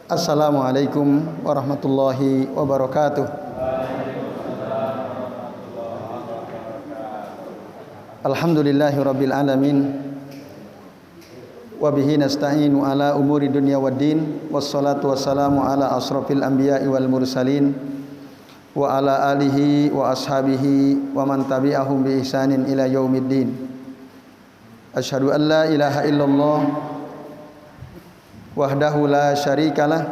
Assalamualaikum warahmatullahi wabarakatuh. Alhamdulillahi rabbil alamin. Wa bihi nasta'inu ala umuri dunya waddin. Wassalatu wassalamu ala asrafil anbiya'i wal mursalin wa ala alihi wa ashabihi wa man tabi'ahum bi ihsanin ila yaumiddin. Asyhadu an la ilaha illallah wahdahu la syarikalah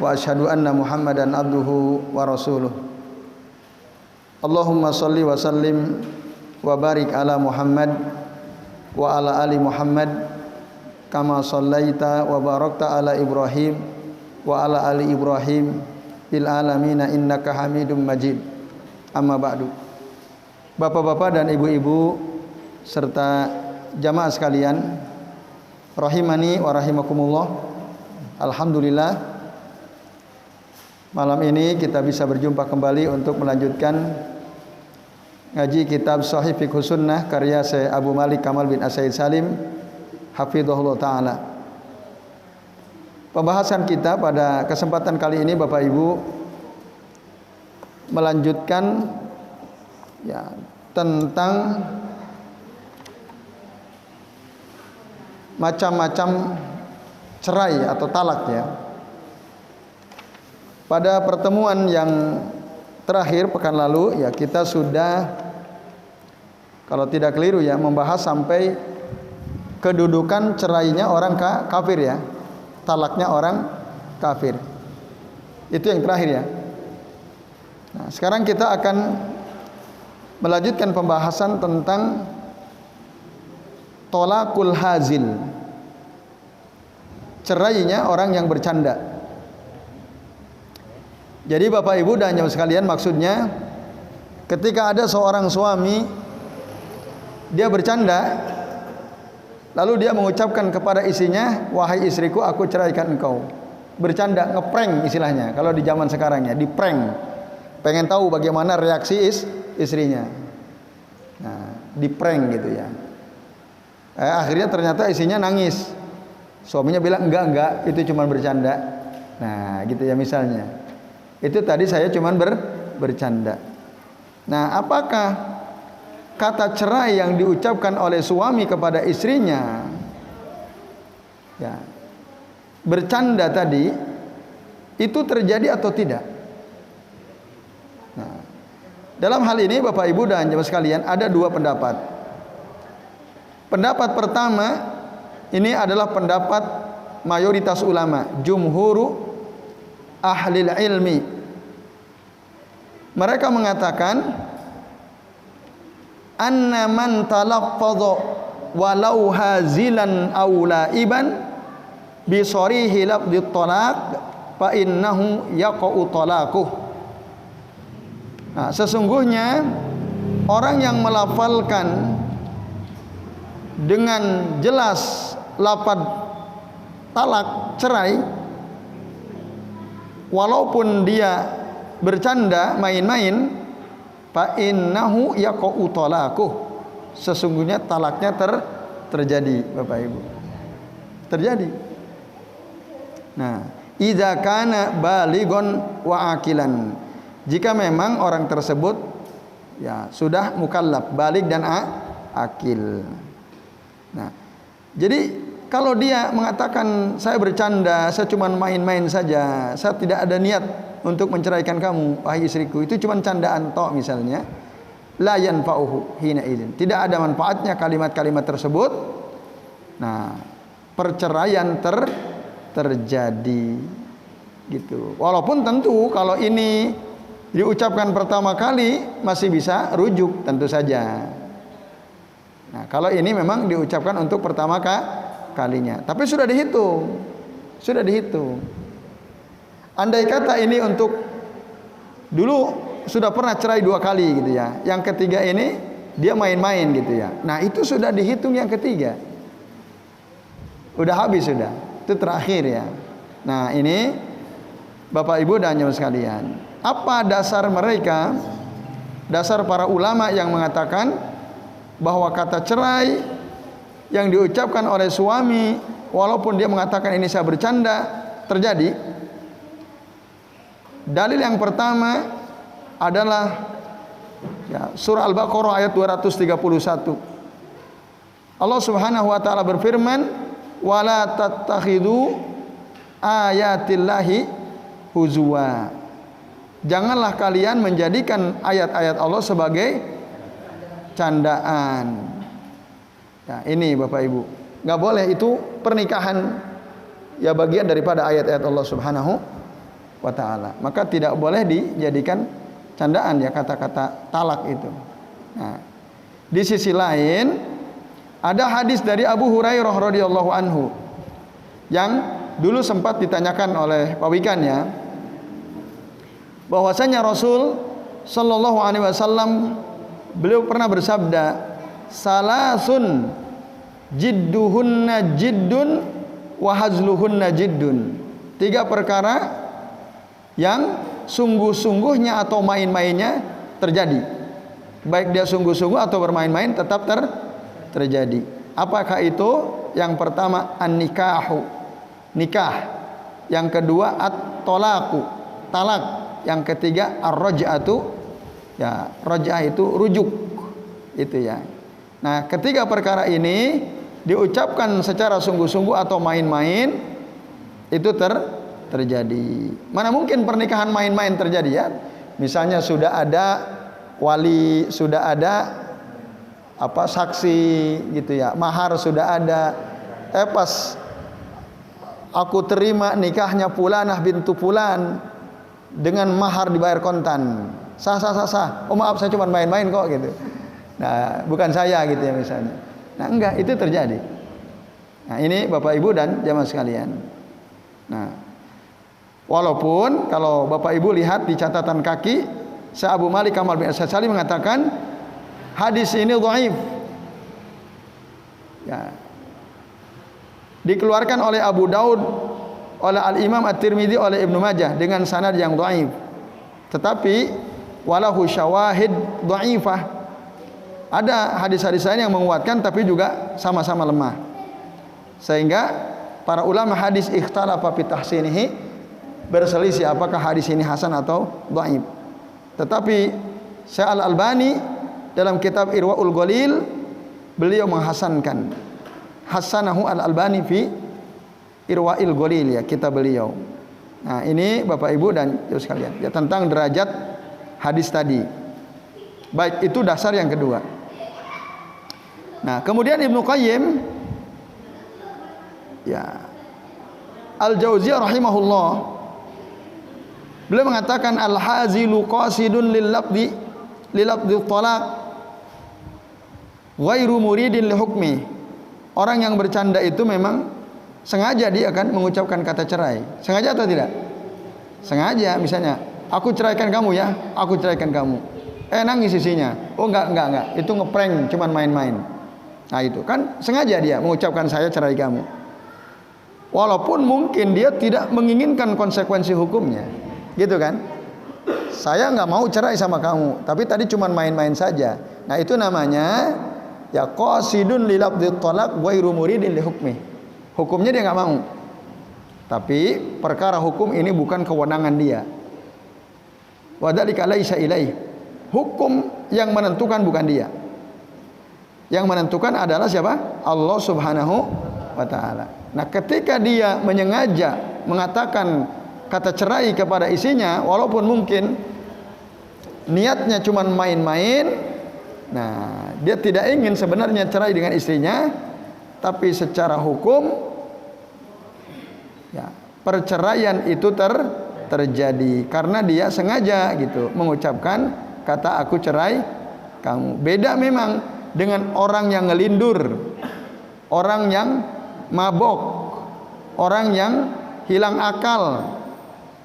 wa asyhadu anna Muhammadan abduhu wa rasuluh. Allahumma shalli wa sallim wa barik ala Muhammad wa ala ali Muhammad kama shallaita wa barakta ala Ibrahim wa ala ali Ibrahim bil alamin innaka Hamidum Majid. Amma ba'du. Bapak-bapak dan ibu-ibu serta jamaah sekalian, rahimani wa rahimakumullah. Alhamdulillah, malam ini kita bisa berjumpa kembali untuk melanjutkan ngaji kitab Shahih Fiqh Sunnah karya Syekh Abu Malik Kamal bin As-Said Salim hafizahullah taala. Pembahasan kita pada kesempatan kali ini Bapak Ibu melanjutkan tentang macam-macam cerai atau talak ya. Pada pertemuan yang terakhir pekan lalu ya kita sudah, kalau tidak keliru ya, membahas sampai kedudukan cerainya orang kafir ya, talaknya orang kafir. Itu yang terakhir ya. Nah, sekarang kita akan melanjutkan pembahasan tentang tolakul hazil, cerainya orang yang bercanda. Jadi Bapak Ibu dan jamaah sekalian, maksudnya ketika ada seorang suami dia bercanda, lalu dia mengucapkan kepada istrinya, wahai istriku, aku ceraikan engkau. Bercanda, ngeprank istilahnya kalau di zaman sekarang ya, di prank. Pengen tahu bagaimana reaksi istrinya. Nah, di prank gitu ya. Akhirnya ternyata istrinya nangis. Suaminya bilang enggak, itu cuma bercanda. Nah, gitu ya misalnya. Itu tadi saya cuma bercanda. Nah, apakah kata cerai yang diucapkan oleh suami kepada istrinya ya, bercanda tadi itu terjadi atau tidak? Nah, dalam hal ini Bapak Ibu dan jemaah sekalian ada dua pendapat. Pendapat pertama ini adalah pendapat mayoritas ulama, jumhuru ahlil ilmi. Mereka mengatakan anna man talaffadha walau hazilan aw laiban bi sharihi lafdhi talaq fa innahu yaqa'u talaquh. Nah, sesungguhnya orang yang melafalkan dengan jelas lafaz talak, cerai, walaupun dia bercanda, main-main, fa innahu yaqa'u talaquh, sesungguhnya talaknya terjadi Bapak Ibu. Terjadi. Nah, idza kana baligon wa akilan. Jika memang orang tersebut ya sudah mukallaf, balig dan akil. Nah, jadi kalau dia mengatakan saya bercanda, saya cuma main-main saja, saya tidak ada niat untuk menceraikan kamu wahai istriku, itu cuma candaan tok misalnya, la yanfa'uhu hina idzin, tidak ada manfaatnya kalimat-kalimat tersebut. Nah, perceraian terjadi gitu. Walaupun tentu kalau ini diucapkan pertama kali masih bisa rujuk tentu saja. Nah, kalau ini memang diucapkan untuk pertama kalinya, tapi sudah dihitung. Andai kata ini untuk dulu sudah pernah cerai 2 kali gitu ya, yang ketiga ini dia main-main gitu ya. Nah, itu sudah dihitung yang ketiga. Udah habis sudah. Itu terakhir ya. Nah, ini Bapak Ibu dan jemaah sekalian, apa dasar mereka? Dasar para ulama yang mengatakan bahwa kata cerai yang diucapkan oleh suami, walaupun dia mengatakan ini saya bercanda, terjadi. Dalil yang pertama adalah surah Al-Baqarah ayat 231. Allah Subhanahu wa taala berfirman, "Wala tattakhidhu ayatillahi huzwa." Janganlah kalian menjadikan ayat-ayat Allah sebagai candaan. Ya, ini Bapak Ibu, nggak boleh, itu pernikahan ya bagian daripada ayat-ayat Allah Subhanahu wa taala. Maka tidak boleh dijadikan candaan ya kata-kata talak itu. Nah, di sisi lain ada hadis dari Abu Hurairah radhiyallahu anhu yang dulu sempat ditanyakan oleh pawikannya bahwasanya Rasul sallallahu alaihi wasallam beliau pernah bersabda, "Salasun jidduhunna jiddun wa hazluhunna jiddun." 3 perkara yang sungguh-sungguhnya atau main-mainnya terjadi. Baik dia sungguh-sungguh atau bermain-main tetap terjadi. Apakah itu? Yang pertama an-nikahu, nikah. Yang kedua at-talaqu, talak. Yang ketiga ar-raj'atu, ya raj'ah itu rujuk. Itu ya. Nah, ketiga perkara ini diucapkan secara sungguh-sungguh atau main-main itu terjadi. Mana mungkin pernikahan main-main terjadi ya? Misalnya sudah ada wali, sudah ada saksi gitu ya, mahar sudah ada. Pas aku terima nikahnya Fulanah bintu Fulan dengan mahar dibayar kontan. Sah. Oh maaf, saya cuma main-main kok gitu. Nah, bukan saya gitu ya misalnya. Nah, enggak, itu terjadi. Nah, ini Bapak Ibu dan jamaah sekalian. Nah, walaupun kalau Bapak Ibu lihat di catatan kaki, Syekh Abu Malik Kamal bin As-Sasali mengatakan hadis ini dhaif. Ya. Dikeluarkan oleh Abu Daud, oleh Al-Imam At-Tirmidzi, oleh Ibnu Majah dengan sanad yang dhaif. Tetapi walahu syawahid dhaifah. Ada hadis-hadis lain yang menguatkan tapi juga sama-sama lemah. Sehingga para ulama hadis ikhtalafa fi tahsinihi, berselisih apakah hadis ini hasan atau dhaif. Tetapi Syekh Al-Albani dalam kitab Irwaul Ghalil beliau menghasankan. Hasanahu Al-Albani fi Irwail Ghalil ya, kitab beliau. Nah, ini Bapak Ibu dan Ibu sekalian ya tentang derajat hadis tadi. Baik, itu dasar yang kedua. Nah, kemudian Ibnu Qayyim ya Al-Jauziyah rahimahullah beliau mengatakan al-hazilu qasidun lil lafzi talaq ghairu muridin li hukmi. Orang yang bercanda itu memang sengaja dia akan mengucapkan kata cerai. Sengaja atau tidak? Sengaja, misalnya aku ceraikan kamu ya, aku ceraikan kamu. Nangis isinya. Oh enggak. Itu ngeprank, cuman main-main. Nah, itu kan sengaja dia mengucapkan saya cerai kamu. Walaupun mungkin dia tidak menginginkan konsekuensi hukumnya. Gitu kan? Saya enggak mau cerai sama kamu, tapi tadi cuman main-main saja. Nah, itu namanya ya qasidun li lafdhi talaq ghairu muridin li hukmi. Hukumnya dia enggak mau. Tapi perkara hukum ini bukan kewenangan dia. Wa dzalika laisa ilaih. Hukum yang menentukan bukan dia. Yang menentukan adalah siapa? Allah Subhanahu wa taala. Nah, ketika dia menyengaja mengatakan kata cerai kepada istrinya, walaupun mungkin niatnya cuma main-main, nah, dia tidak ingin sebenarnya cerai dengan istrinya, tapi secara hukum ya, perceraian itu terjadi karena dia sengaja gitu mengucapkan kata aku cerai kamu. Beda memang dengan orang yang ngelindur, orang yang mabok, orang yang hilang akal.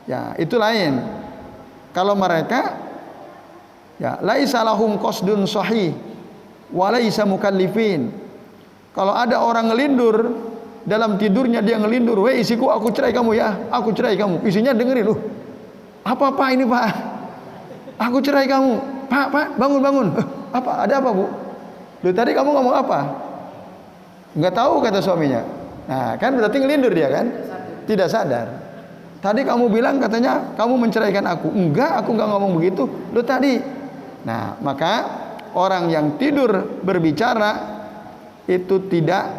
Ya, itu lain. Kalau mereka ya laisa lahum qasdun sahih wa laisa mukallifin. Kalau ada orang ngelindur, dalam tidurnya dia ngelindur, "Weh isiku, aku cerai kamu ya, aku cerai kamu." Isinya dengerin, Apa ini, Pak? Aku cerai kamu. Pak, bangun. Apa? Ada apa, Bu? Loh, tadi kamu ngomong apa? Enggak tahu, kata suaminya. Nah, kan berarti ngelindur dia kan? Tidak sadar. Tadi kamu bilang katanya kamu menceraikan aku. Enggak, aku enggak ngomong begitu. Lu tadi. Nah, maka orang yang tidur berbicara itu tidak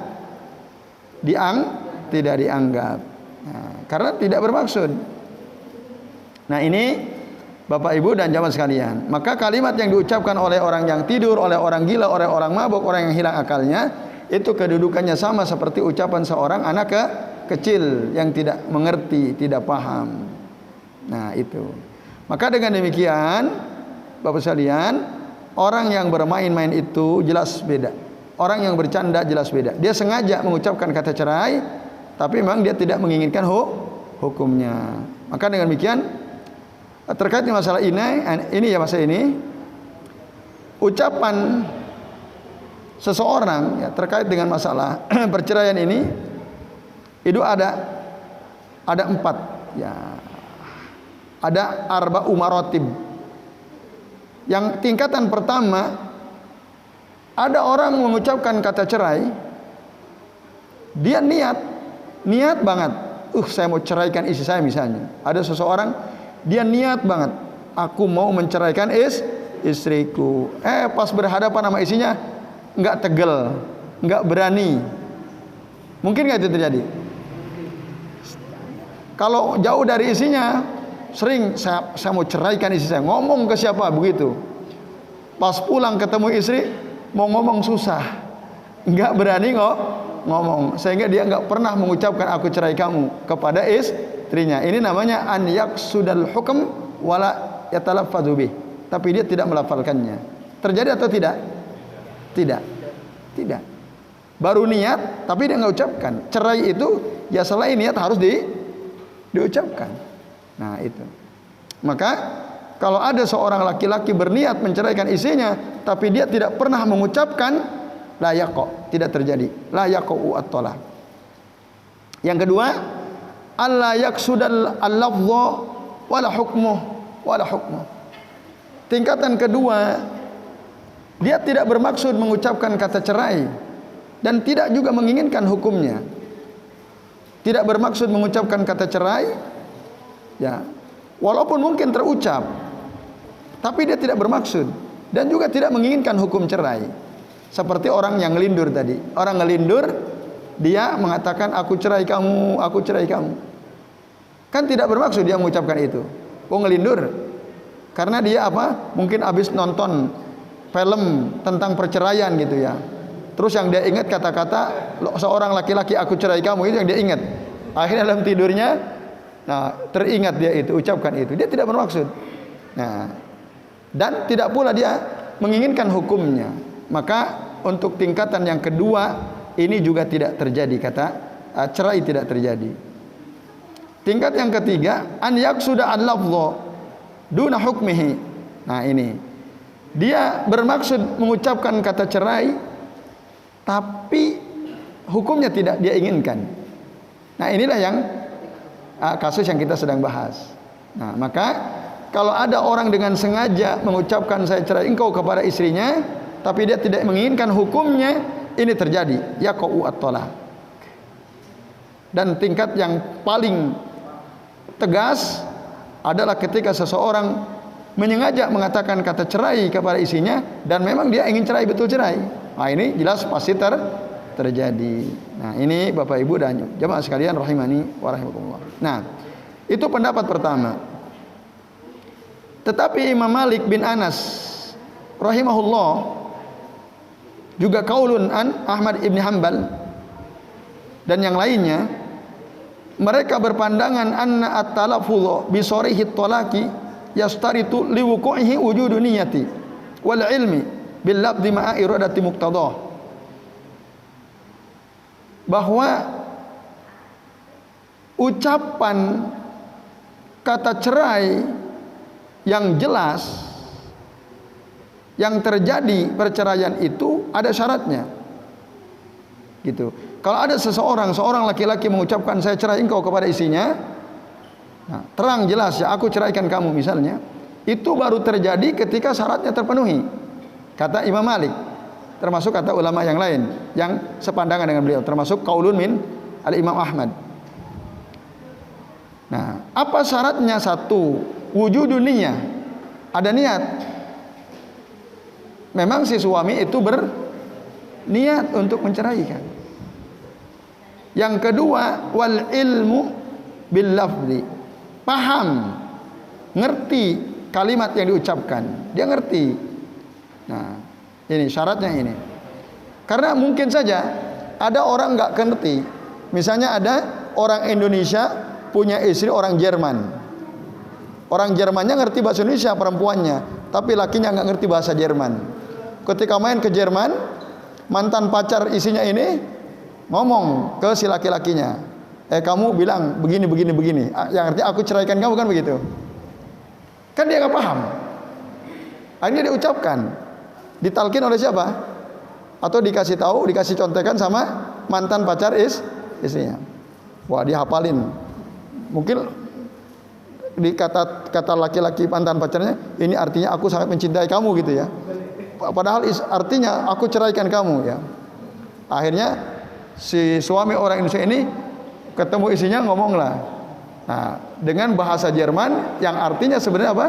dianggap. Nah, karena tidak bermaksud. Nah, ini Bapak Ibu dan jamaah sekalian, maka kalimat yang diucapkan oleh orang yang tidur, oleh orang gila, oleh orang mabuk, orang yang hilang akalnya, itu kedudukannya sama seperti ucapan seorang anak kecil yang tidak mengerti, tidak paham. Nah, itu. Maka dengan demikian, Bapak sekalian, orang yang bermain-main itu jelas beda. Orang yang bercanda jelas beda. Dia sengaja mengucapkan kata cerai, tapi memang dia tidak menginginkan hukumnya. Maka dengan demikian, terkait dengan masalah ini ya masa ini, ucapan seseorang ya, terkait dengan masalah perceraian ini, itu ada 4 ya. Ada arba'u maratib. Yang tingkatan pertama, ada orang mengucapkan kata cerai, dia niat banget, saya mau ceraikan istri saya misalnya. Ada seseorang dia niat banget, aku mau menceraikan istriku. Pas berhadapan sama istrinya nggak tegel, nggak berani. Mungkin nggak itu terjadi? Kalau jauh dari istrinya, sering saya mau ceraikan istri saya, ngomong ke siapa begitu. Pas pulang ketemu istri, mau ngomong susah, nggak berani ngomong, sehingga dia nggak pernah mengucapkan aku cerai kamu kepada istrinya. Ini namanya an yaqsudal hukm wala yatalaffadhu bih, tapi dia tidak melafalkannya. Terjadi atau tidak? Tidak. Baru niat tapi dia nggak ucapkan. Cerai itu ya selain niat harus diucapkan. Nah, itu. Maka kalau ada seorang laki-laki berniat menceraikan istrinya tapi dia tidak pernah mengucapkan, la yaqa, tidak terjadi. La yaqa'u at-talaq. Yang kedua, alla yaqsudal al-lafdha wala hukmuh. Tingkatan kedua, dia tidak bermaksud mengucapkan kata cerai dan tidak juga menginginkan hukumnya. Tidak bermaksud mengucapkan kata cerai, ya, walaupun mungkin terucap, tapi dia tidak bermaksud dan juga tidak menginginkan hukum cerai. Seperti orang yang ngelindur tadi. Orang ngelindur, dia mengatakan aku cerai kamu. Kan tidak bermaksud dia mengucapkan itu. Ngelindur karena dia apa? Mungkin habis nonton film tentang perceraian gitu ya. Terus yang dia ingat kata-kata seorang laki-laki aku cerai kamu, itu yang dia ingat. Akhirnya dalam tidurnya, nah, teringat dia itu, ucapkan itu. Dia tidak bermaksud. Nah, dan tidak pula dia menginginkan hukumnya. Maka untuk tingkatan yang kedua ini juga tidak terjadi, kata cerai tidak terjadi. Tingkat yang ketiga, an yaqsuda al-lafdha duna hukmihi. Nah, ini dia bermaksud mengucapkan kata cerai tapi hukumnya tidak dia inginkan. Nah, inilah yang kasus yang kita sedang bahas. Nah, maka kalau ada orang dengan sengaja mengucapkan saya cerai engkau kepada istrinya tapi dia tidak menginginkan hukumnya, ini terjadi yaqa'u at-talaq. Dan tingkat yang paling tegas adalah ketika seseorang menyengaja mengatakan kata cerai kepada istrinya dan memang dia ingin cerai, betul cerai. Nah, ini jelas pasti terjadi. Nah, ini Bapak Ibu dan jamaah sekalian rahimani wa rahimakumullah. Nah, itu pendapat pertama. Tetapi Imam Malik bin Anas rahimahullah, juga kaulun an Ahmad ibn Hanbal dan yang lainnya, mereka berpandangan anna at-talaffuz bi sarihi at-talaqi yastaritu liwuqu'ihi wujudu niyyati wal ilmi bil lafzi ma'a iradati muqtadah. Bahwa ucapan kata cerai yang jelas, yang terjadi perceraian itu ada syaratnya, gitu. Kalau ada seorang laki-laki mengucapkan saya cerai engkau kepada istrinya, nah, terang jelas ya aku ceraikan kamu misalnya, itu baru terjadi ketika syaratnya terpenuhi, kata Imam Malik, termasuk kata ulama yang lain yang sepandangan dengan beliau, termasuk qaulun min al-Imam Ahmad. Nah, apa syaratnya? Satu, wujudun niyah, ada niat. Memang si suami itu berniat untuk menceraikan. Yang kedua, wal ilmu bil lafzi, paham, ngerti kalimat yang diucapkan, dia ngerti. Nah, ini syaratnya ini. Karena mungkin saja ada orang nggak ngerti. Misalnya ada orang Indonesia punya istri orang Jerman. Orang Jermannya ngerti bahasa Indonesia perempuannya, tapi lakinya nggak ngerti bahasa Jerman. Ketika main ke Jerman, mantan pacar isinya ini ngomong ke si laki-lakinya, kamu bilang begini begini begini, yang artinya aku ceraikan kamu, kan begitu. Kan dia nggak paham. Akhirnya dia ucapkan, ditalkin oleh siapa? Atau dikasih tahu, dikasih contekan sama mantan pacar istrinya. Wah, dia hafalin. Mungkin di kata laki-laki mantan pacarnya, ini artinya aku sangat mencintai kamu gitu ya. Padahal artinya aku ceraikan kamu ya. Akhirnya si suami orang Indonesia ini ketemu istrinya, ngomonglah. Nah, dengan bahasa Jerman yang artinya sebenarnya apa?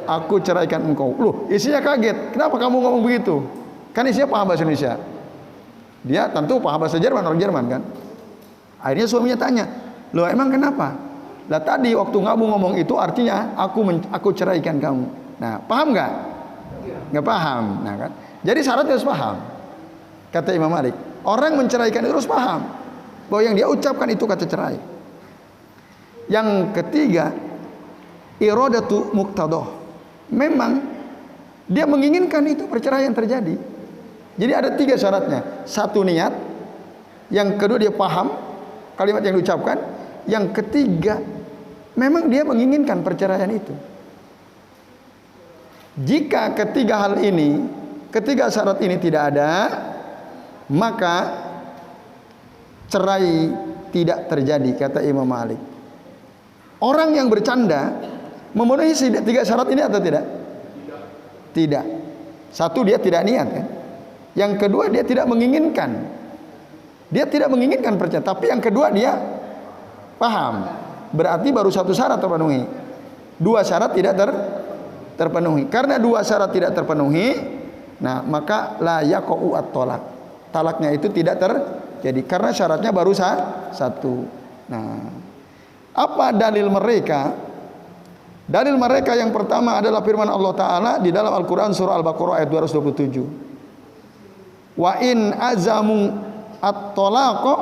Aku ceraikan engkau. Loh, istrinya kaget. Kenapa kamu ngomong begitu? Kan istrinya paham bahasa Indonesia. Dia tentu paham bahasa Jerman, orang Jerman kan. Akhirnya suaminya tanya, loh emang kenapa? Lah tadi waktu kamu ngomong itu artinya aku ceraikan kamu. Nah, paham nggak? Nggak paham. Nah kan. Jadi syaratnya harus paham. Kata Imam Malik, orang menceraikan itu harus paham bahwa yang dia ucapkan itu kata cerai. Yang ketiga, iradatu muqtadah. Memang dia menginginkan itu perceraian terjadi. Jadi ada 3 syaratnya. Satu, niat. Yang kedua, dia paham kalimat yang diucapkan. Yang ketiga, memang dia menginginkan perceraian itu. Jika ketiga hal ini, ketiga syarat ini tidak ada, maka cerai tidak terjadi, kata Imam Malik. Orang yang bercanda memenuhi 3 syarat ini atau tidak? Tidak. Satu, dia tidak niat kan? Yang kedua, dia tidak menginginkan. Dia tidak menginginkan perceraian. Tapi yang kedua, dia paham. Berarti baru 1 syarat terpenuhi. 2 syarat tidak terpenuhi. Karena 2 syarat tidak terpenuhi, nah maka la yaqau at-talaq. Talaknya itu tidak terjadi karena syaratnya baru 1. Nah, apa dalil mereka? Dalil mereka yang pertama adalah firman Allah Ta'ala di dalam Al-Quran surah Al-Baqarah ayat 227. Wa in azamu at-talaqa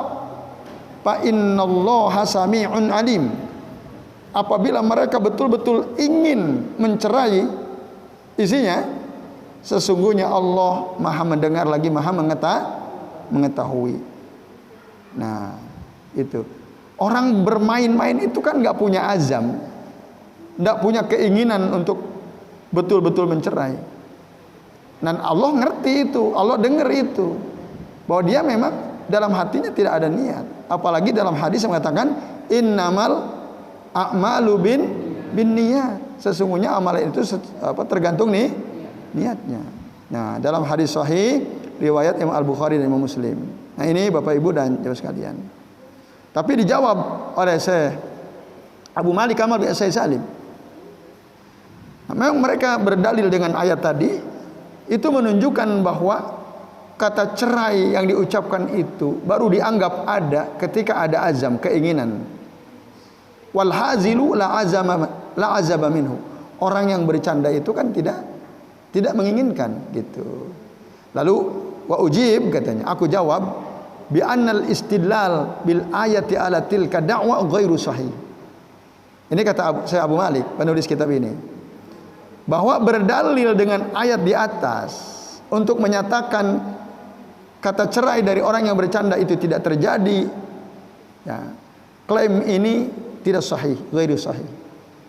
fa innallaha sami'un alim. Apabila mereka betul-betul ingin mencerai isinya, sesungguhnya Allah Maha mendengar lagi Maha mengetahui. Nah, itu. Orang bermain-main itu kan nggak punya azam, nggak punya keinginan untuk betul-betul mencerai. Dan Allah ngerti itu, Allah dengar itu, bahwa dia memang dalam hatinya tidak ada niat. Apalagi dalam hadis mengatakan innamal a'malu bin niyat. Sesungguhnya amalan itu tergantung niatnya. Nah, dalam hadis sahih riwayat Imam Al-Bukhari dan Imam Muslim. Nah, ini Bapak Ibu dan jemaah sekalian. Tapi dijawab oleh Syekh Abu Malik Kamal bin Said Salim. Nah, memang mereka berdalil dengan ayat tadi, itu menunjukkan bahwa kata cerai yang diucapkan itu baru dianggap ada ketika ada azam, keinginan. Wal hazilu la azaba minhu. Orang yang bercanda itu kan tidak menginginkan gitu. Lalu wa ujib, katanya, aku jawab bi annal istidlal bil ayati ala tilka da'wa ghairu sahih. Ini kata saya Abu Malik, penulis kitab ini, bahwa berdalil dengan ayat di atas untuk menyatakan kata cerai dari orang yang bercanda itu tidak terjadi, ya, klaim ini tidak sahih, ghairu sahih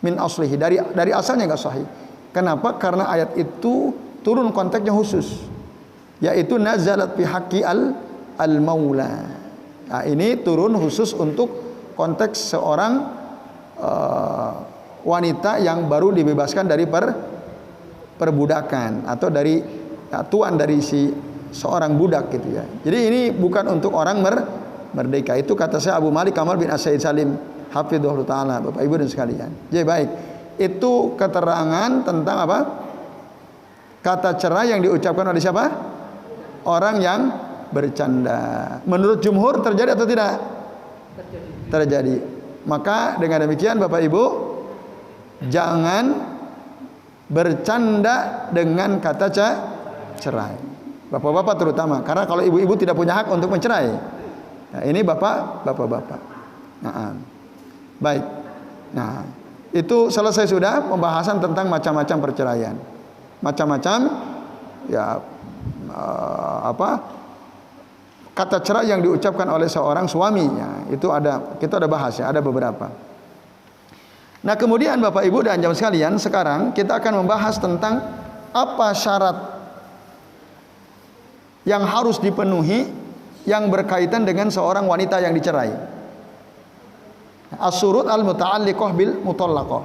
min aslihi, dari asalnya enggak sahih. Kenapa? Karena ayat itu turun konteksnya khusus, yaitu nazalat fi haqqi al-maula. Nah, ini turun khusus untuk konteks seorang wanita yang baru dibebaskan dari perbudakan atau dari tuan dari seorang budak gitu ya. Jadi ini bukan untuk orang merdeka. Itu kata saya Abu Malik Kamal bin Said Salim. hafidhahullah taala, Bapak Ibu dan sekalian. Jadi baik. Itu keterangan tentang apa? Kata cerai yang diucapkan oleh siapa? Orang yang bercanda. Menurut jumhur terjadi atau tidak? Terjadi. Maka dengan demikian Bapak Ibu, jangan bercanda dengan kata cerai. Bapak-bapak terutama, karena kalau ibu-ibu tidak punya hak untuk mencerai. Nah, ini bapak-bapak. Nah, baik. Nah, itu selesai sudah pembahasan tentang macam-macam perceraian. Macam-macam ya kata cerai yang diucapkan oleh seorang suaminya. Itu kita ada bahas ya, ada beberapa. Nah, kemudian Bapak Ibu dan jamaah sekalian, sekarang kita akan membahas tentang apa syarat yang harus dipenuhi yang berkaitan dengan seorang wanita yang dicerai. As-surut al-muta'alliqah bil mutallaqah.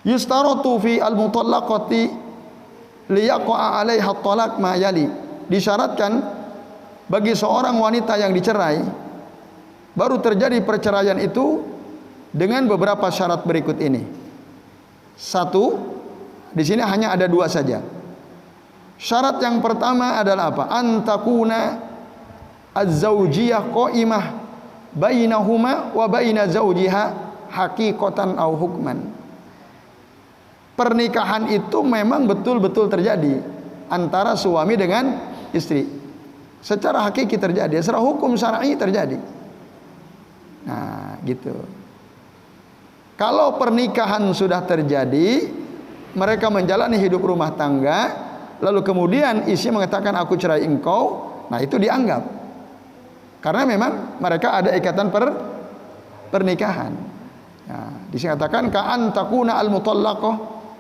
Yustaratu fi al-mutallaqati liyaqa'a 'alaiha at-talaq ma yali. Disyaratkan bagi seorang wanita yang dicerai baru terjadi perceraian itu dengan beberapa syarat berikut ini. Satu, di sini hanya ada dua saja. Syarat yang pertama adalah apa? Antakuna az-zawjiyah qa'imah bainahuma wa baina zawjiha haqiqatan au hukman. Pernikahan itu memang betul-betul terjadi antara suami dengan istri. Secara hakiki terjadi, secara hukum syar'i terjadi. Nah, gitu. Kalau pernikahan sudah terjadi, mereka menjalani hidup rumah tangga, lalu kemudian istri mengatakan aku cerai engkau, nah itu dianggap. Karena memang mereka ada ikatan pernikahan. Nah, disingkatakan ka'an takuna al-mutallaqah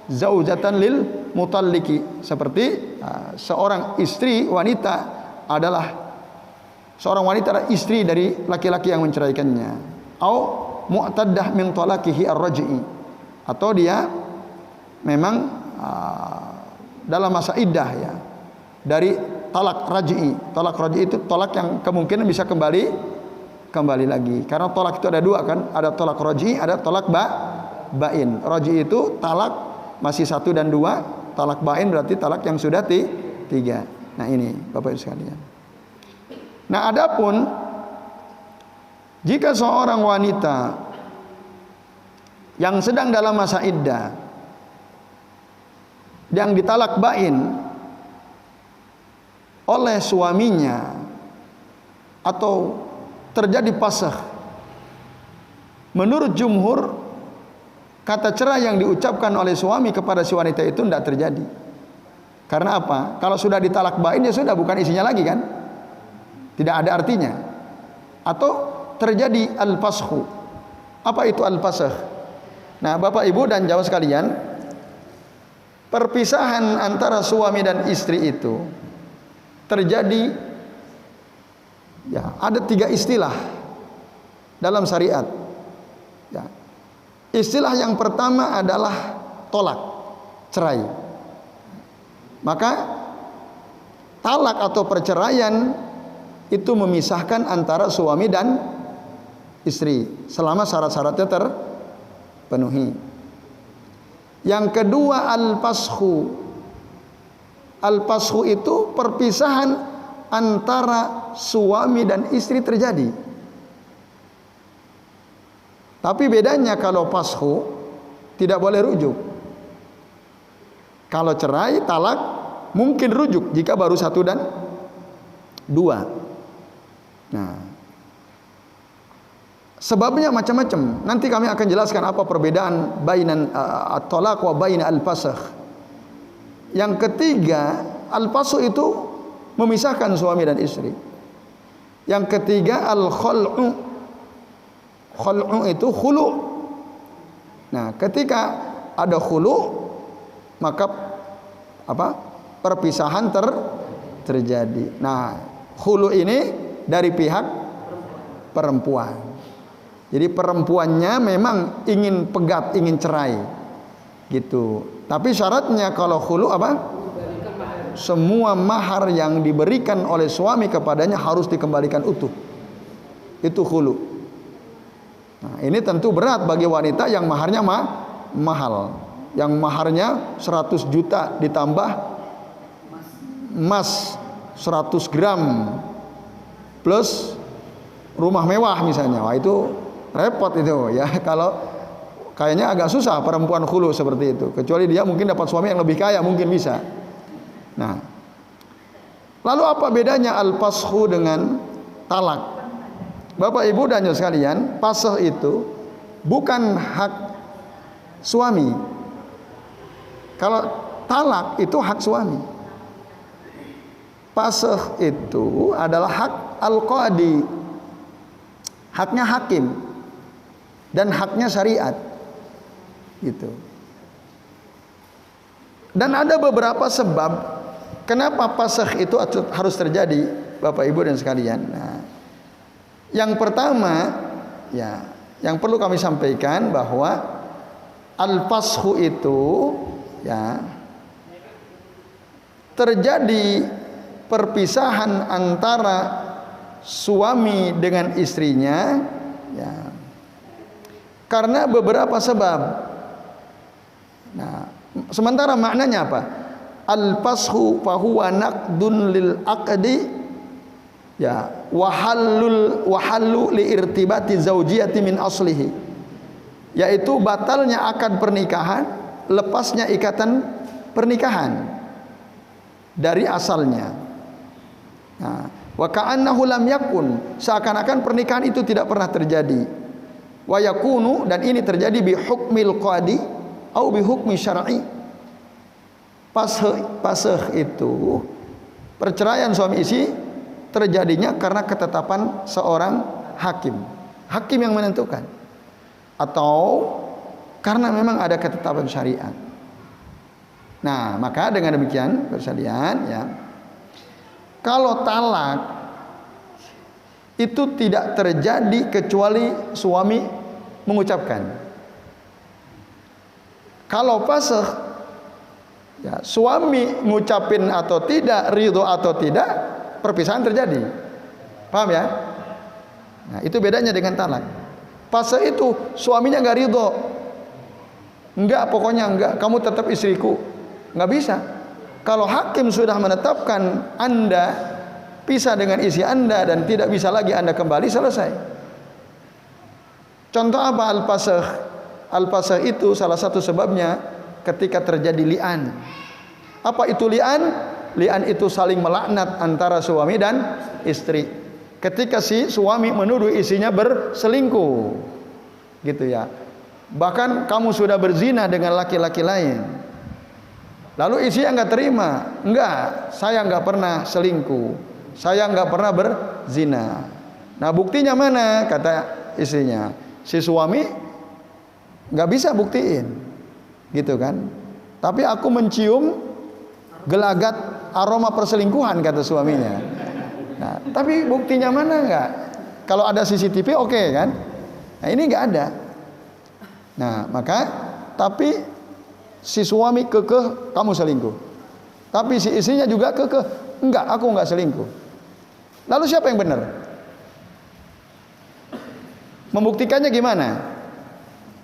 zaujatan lil mutalliki. Seperti seorang istri wanita adalah istri dari laki-laki yang menceraikannya. Au mu'taddah min talaqihi ar-raj'i, atau dia memang dalam masa iddah ya dari talak raj'i. Talak raj'i itu talak yang kemungkinan bisa kembali lagi. Karena talak itu ada dua kan, ada talak raj'i, ada talak bain. Raj'i itu talak masih 1 dan 2, talak bain berarti talak yang sudah 3. Nah, ini Bapak Ibu sekalian. Nah, adapun jika seorang wanita yang sedang dalam masa iddah yang ditalak bain oleh suaminya atau terjadi pasakh, menurut jumhur kata cerai yang diucapkan oleh suami kepada si wanita itu tidak terjadi. Karena apa? Kalau sudah ditalak bain ya sudah, bukan isinya lagi kan? Tidak ada artinya. Atau terjadi al-fasakh. Apa itu al-fasakh? Nah, Bapak Ibu dan jamaah sekalian, perpisahan antara suami dan istri itu terjadi ya, ada 3 istilah dalam syariat ya. Istilah yang pertama adalah tolak, cerai. Maka talak atau perceraian itu memisahkan antara suami dan istri selama syarat-syaratnya terpenuhi. Yang kedua al-fasakh. Al-fasakh itu perpisahan antara suami dan istri terjadi. Tapi bedanya kalau fasakh tidak boleh rujuk. Kalau cerai, talak mungkin rujuk jika baru 1 dan 2. Nah, sebabnya macam-macam. Nanti kami akan jelaskan apa perbedaan bainan at-talaq wa baina al-fasakh. Yang ketiga, al-fasakh itu memisahkan suami dan istri. Yang ketiga al-khul'u. Khul'u itu khulu'. Nah, ketika ada khulu', maka perpisahan terjadi. Nah, khulu ini dari pihak perempuan. Jadi perempuannya memang ingin pegat, ingin cerai gitu. Tapi syaratnya kalau khulu semua mahar yang diberikan oleh suami kepadanya harus dikembalikan utuh. Itu khulu. Nah, ini tentu berat bagi wanita yang maharnya mahal. Yang maharnya 100 juta ditambah emas 100 gram plus rumah mewah misalnya. Wah, itu repot itu ya. Kalau kayaknya agak susah perempuan khulu seperti itu. Kecuali dia mungkin dapat suami yang lebih kaya, mungkin bisa. Nah, lalu apa bedanya al-fashu dengan talak? Bapak Ibu dan sekalian, fasakh itu bukan hak suami. Kalau talak itu hak suami. Fasakh itu adalah hak al-qadi, haknya hakim dan haknya syariat, gitu. Dan ada beberapa sebab kenapa fasakh itu harus terjadi, Bapak Ibu dan sekalian. Nah, yang pertama, ya, yang perlu kami sampaikan bahwa al-fashu itu, ya, terjadi perpisahan antara suami dengan istrinya, ya, karena beberapa sebab. Nah, sementara maknanya apa? Al-fashu fahuwa naqdun lil aqdi, ya, wahallu li irtibati zaujiyati min aslihi, yaitu batalnya akad pernikahan, lepasnya ikatan pernikahan dari asalnya. Nah, wa ka'annahu lam yakun, seakan-akan pernikahan itu tidak pernah terjadi. Wa yakunu, dan ini terjadi bi hukmil qadi au bi hukmi syar'i. Fasakh itu perceraian suami istri terjadinya karena ketetapan seorang hakim. Hakim yang menentukan, atau karena memang ada ketetapan syariat. Nah, maka dengan demikian sekalian, ya, kalau talak itu tidak terjadi kecuali suami mengucapkan. Kalau fasakh, ya, suami ngucapin atau tidak, ridho atau tidak, perpisahan terjadi. Paham ya? Nah, itu bedanya dengan talak. Fasakh itu suaminya nggak ridho, enggak, pokoknya enggak, kamu tetap istriku, nggak bisa. Kalau hakim sudah menetapkan Anda pisah dengan istri Anda dan tidak bisa lagi Anda kembali, selesai. Contoh apa al-fasakh? Al-fasakh itu salah satu sebabnya ketika terjadi li'an. Apa itu li'an? Li'an itu saling melaknat antara suami dan istri. Ketika si suami menuduh istrinya berselingkuh, gitu ya. Bahkan kamu sudah berzina dengan laki-laki lain. Lalu istrinya nggak terima, enggak, saya nggak pernah selingkuh, saya nggak pernah berzina. Nah, buktinya mana? Kata istrinya. Si suami nggak bisa buktiin, gitu kan? Tapi aku mencium gelagat aroma perselingkuhan, kata suaminya. Nah, tapi buktinya mana? Enggak. Kalau ada CCTV, oke, kan? Nah, ini nggak ada. Nah, maka tapi si suami kekeh kamu selingkuh, tapi si istrinya juga kekeh, enggak, aku enggak selingkuh. Lalu siapa yang benar? Membuktikannya gimana?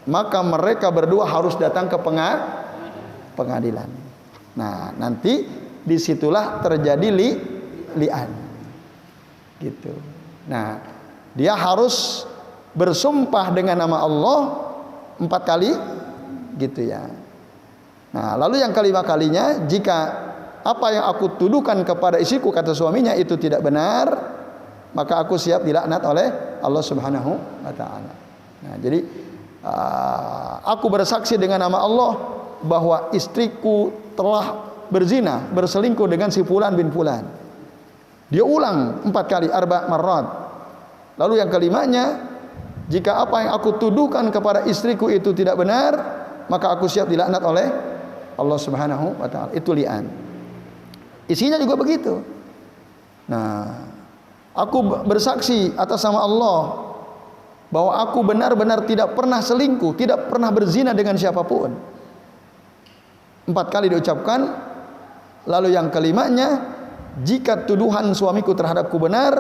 Maka mereka berdua harus datang ke pengadilan. Nah, nanti disitulah terjadi li'an, gitu. Nah, dia harus bersumpah dengan nama Allah 4 kali, gitu ya. Nah, lalu yang kelima kalinya, jika apa yang aku tuduhkan kepada istriku, kata suaminya, itu tidak benar, maka aku siap dilaknat oleh Allah Subhanahu wa taala. Nah, jadi aku bersaksi dengan nama Allah bahwa istriku telah berzina, berselingkuh dengan si fulan bin fulan. Dia ulang 4 kali, arba marrat. Lalu yang kelimanya, jika apa yang aku tuduhkan kepada istriku itu tidak benar, maka aku siap dilaknat oleh Allah Subhanahu wa taala. Itu li'an. Isinya juga begitu. Nah, aku bersaksi atas nama Allah bahwa aku benar-benar tidak pernah selingkuh, tidak pernah berzina dengan siapapun. 4 kali diucapkan. Lalu yang kelimanya, jika tuduhan suamiku terhadapku benar,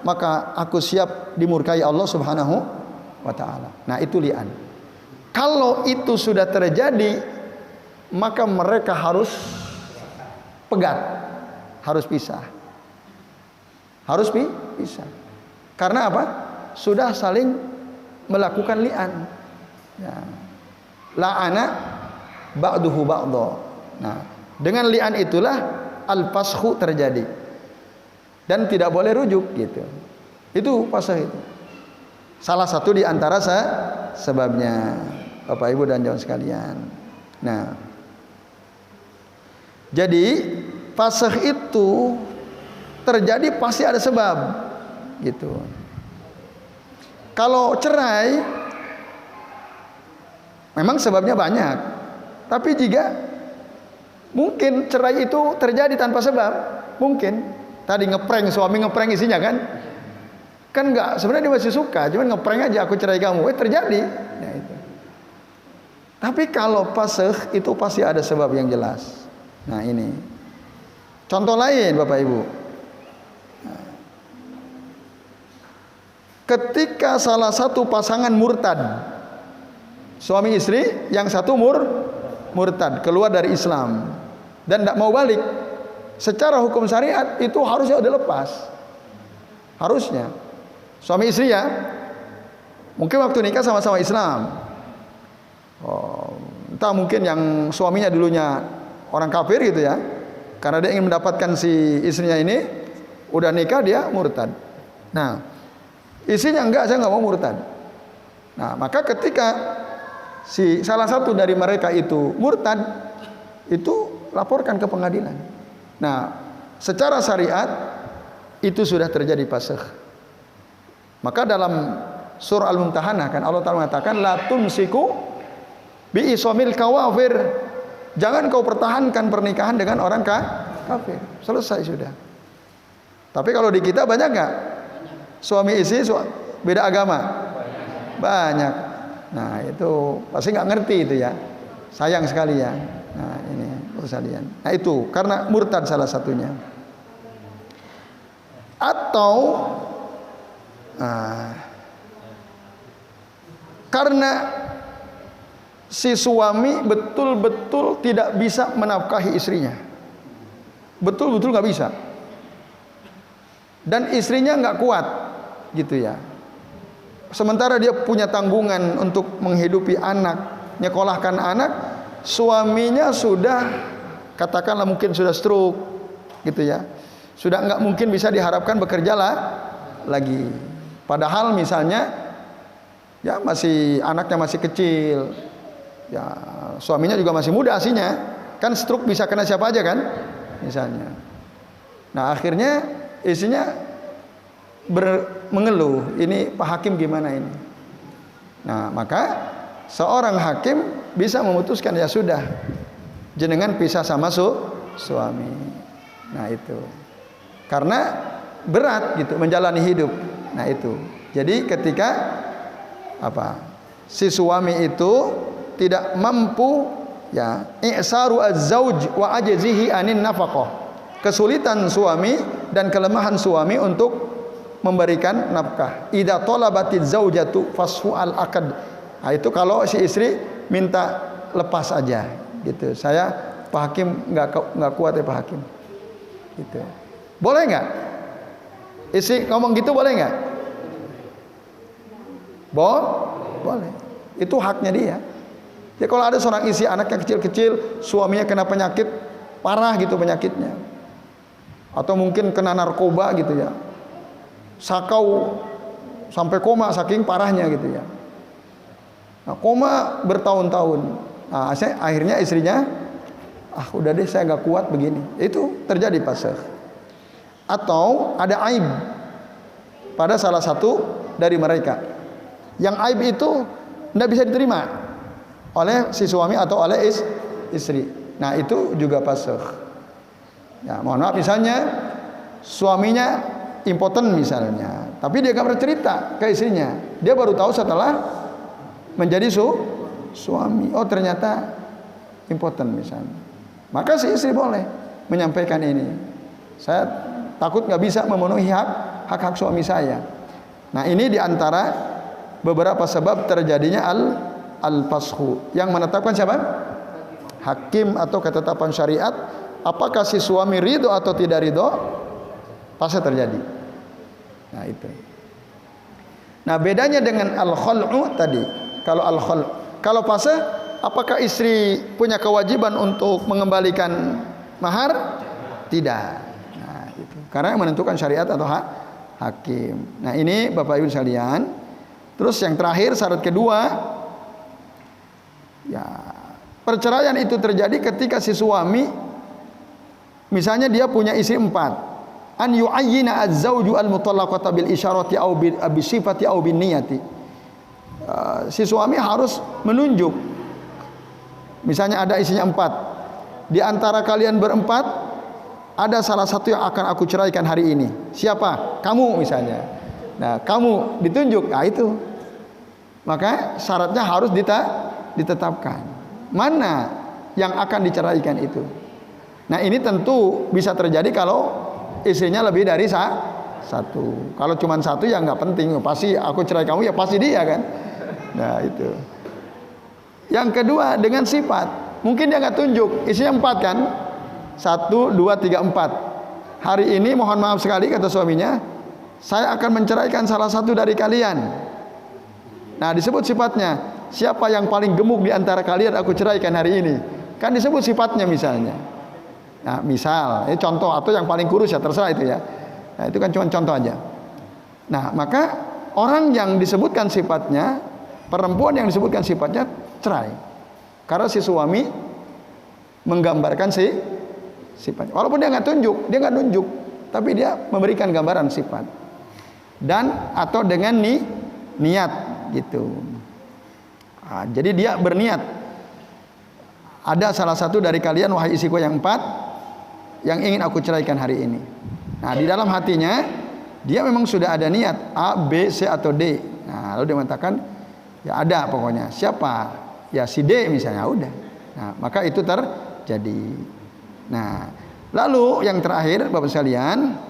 maka aku siap dimurkai Allah Subhanahu wa ta'ala. Nah, itu li'an. Kalau itu sudah terjadi, maka mereka harus pegat, harus pisah. Harus pisah. Karena apa? Sudah saling melakukan li'an. Ya. La'ana ba'duhu ba'dha. Nah, dengan li'an itulah al-fashu terjadi. Dan tidak boleh rujuk gitu. Itu fasakh itu. Salah satu di antara sebabnya, Bapak Ibu dan jamaah sekalian. Nah, jadi fasakh itu terjadi pasti ada sebab gitu. Kalau cerai memang sebabnya banyak, tapi jika mungkin cerai itu terjadi tanpa sebab, mungkin tadi ngeprank, suami ngeprank isinya kan enggak, sebenarnya dia masih suka, cuman ngeprank aja, aku cerai kamu, terjadi. Nah, itu. Tapi kalau fasakh itu pasti ada sebab yang jelas. Nah, ini contoh lain, Bapak Ibu. Ketika salah satu pasangan murtad, suami istri, yang satu murtad, keluar dari Islam dan tidak mau balik, secara hukum syariat itu harusnya udah lepas. Harusnya suami istri ya, mungkin waktu nikah sama-sama Islam, entah mungkin yang suaminya dulunya orang kafir gitu ya, karena dia ingin mendapatkan si istrinya ini, udah nikah dia murtad. Nah, istrinya enggak, saya nggak mau murtad. Nah, maka ketika si salah satu dari mereka itu murtad, itu laporkan ke pengadilan. Nah, secara syariat itu sudah terjadi fasakh. Maka dalam surah Al-Mumtahanah kan Allah Ta'ala mengatakan la tumsiku bi isomil kawafir. Jangan kau pertahankan pernikahan dengan orang kafir. Selesai sudah. Tapi kalau di kita banyak nggak? Suami istri beda agama? Banyak. Nah, itu pasti nggak ngerti itu ya. Sayang sekali ya. Nah, ini persalian. Nah, itu karena murtad salah satunya. Atau karena si suami betul-betul tidak bisa menafkahi istrinya. Betul-betul nggak bisa. Dan istrinya nggak kuat gitu ya. Sementara dia punya tanggungan untuk menghidupi anak, nyekolahkan anak, suaminya sudah katakanlah mungkin sudah stroke gitu ya. Sudah nggak mungkin bisa diharapkan bekerja lagi. Padahal misalnya ya anaknya masih kecil. Ya, suaminya juga masih muda aslinya. Kan stroke bisa kena siapa aja kan? Misalnya. Nah, akhirnya istrinya mengeluh, ini Pak Hakim gimana ini? Nah, maka seorang hakim bisa memutuskan ya sudah, jenengan pisah sama suami. Nah, itu. Karena berat gitu menjalani hidup. Nah, itu. Jadi ketika si suami itu tidak mampu ya i'saru az-zauj wa ajzihi anin nafaqah. Kesulitan suami dan kelemahan suami untuk memberikan nafkah. Idza talabatiz zaujatu fasfu al-aqd. Nah, itu kalau si istri minta lepas aja gitu. Saya Pak Hakim enggak kuat ya Pak Hakim. Gitu. Boleh enggak? Istri ngomong gitu boleh enggak? Boleh. Itu haknya dia. Ya kalau ada seorang istri anaknya kecil-kecil, suaminya kena penyakit parah gitu penyakitnya. Atau mungkin kena narkoba gitu ya. Sakau sampai koma saking parahnya gitu ya. Nah, koma bertahun-tahun. Nah, akhirnya istrinya udah deh saya nggak kuat begini. Itu terjadi fasakh. Atau ada aib pada salah satu dari mereka. Yang aib itu tidak bisa diterima oleh si suami atau oleh istri. Nah, itu juga fasakh. Ya, mohon maaf misalnya suaminya impoten misalnya, tapi dia gak pernah cerita ke istrinya. Dia baru tahu setelah menjadi suami. Oh, ternyata impoten misalnya. Maka si istri boleh menyampaikan ini. Saya takut gak bisa memenuhi hak suami saya. Nah, ini diantara beberapa sebab terjadinya al-fashu. Yang menetapkan siapa? Hakim atau ketetapan syariat. Apakah si suami ridho atau tidak ridho? Pasti terjadi. Nah itu. Nah bedanya dengan al-khul'u tadi. Kalau al-khul', kalau fase, apakah istri punya kewajiban untuk mengembalikan mahar? Tidak. Nah itu. Karena yang menentukan syariat atau hakim. Nah ini Bapak Ibu sekalian. Terus yang terakhir syarat kedua, ya perceraian itu terjadi ketika si suami, misalnya dia punya istri 4. An yu'ayyina az-zawju al-mutallaqata bil isyarati aw bi sifati aw bin niyati. Si suami harus menunjuk. Misalnya ada istrinya 4. Di antara kalian berempat ada salah satu yang akan aku ceraikan hari ini. Siapa? Kamu misalnya. Nah, kamu ditunjuk. Nah, itu. Maka syaratnya harus ditetapkan. Mana yang akan diceraikan itu? Nah, ini tentu bisa terjadi kalau istrinya lebih dari satu. Kalau cuma satu ya nggak penting. Pasti aku cerai kamu ya pasti dia kan. Nah itu. Yang kedua dengan sifat. Mungkin dia nggak tunjuk. Istrinya 4 kan. 1, 2, 3, 4. Hari ini mohon maaf sekali kata suaminya, saya akan menceraikan salah satu dari kalian. Nah disebut sifatnya. Siapa yang paling gemuk di antara kalian aku ceraikan hari ini. Kan disebut sifatnya misalnya. Nah, misal, ini contoh, atau yang paling kurus ya terserah itu ya. Nah, itu kan cuma contoh aja. Nah, maka orang yang disebutkan sifatnya, perempuan yang disebutkan sifatnya cerai. Karena si suami menggambarkan si sifatnya. Walaupun dia nggak nunjuk, tapi dia memberikan gambaran sifat. Dan atau dengan niat gitu. Nah, jadi dia berniat. Ada salah satu dari kalian wahai istriku yang 4 yang ingin aku ceraikan hari ini. Nah di dalam hatinya dia memang sudah ada niat A, B, C atau D. Nah lalu dia mengatakan ya ada pokoknya. Siapa? Ya si D misalnya. Udah. Nah maka itu terjadi. Nah lalu yang terakhir Bapak sekalian,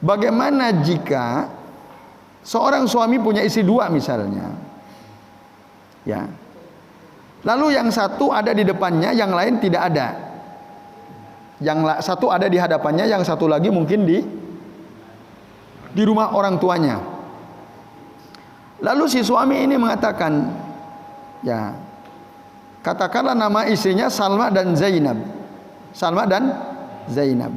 bagaimana jika seorang suami punya istri 2 misalnya? Ya. Lalu yang satu ada di depannya, yang lain tidak ada. Yang satu ada di hadapannya, yang satu lagi mungkin di rumah orang tuanya. Lalu si suami ini mengatakan, ya, katakanlah nama istrinya Salma dan Zainab. Salma dan Zainab.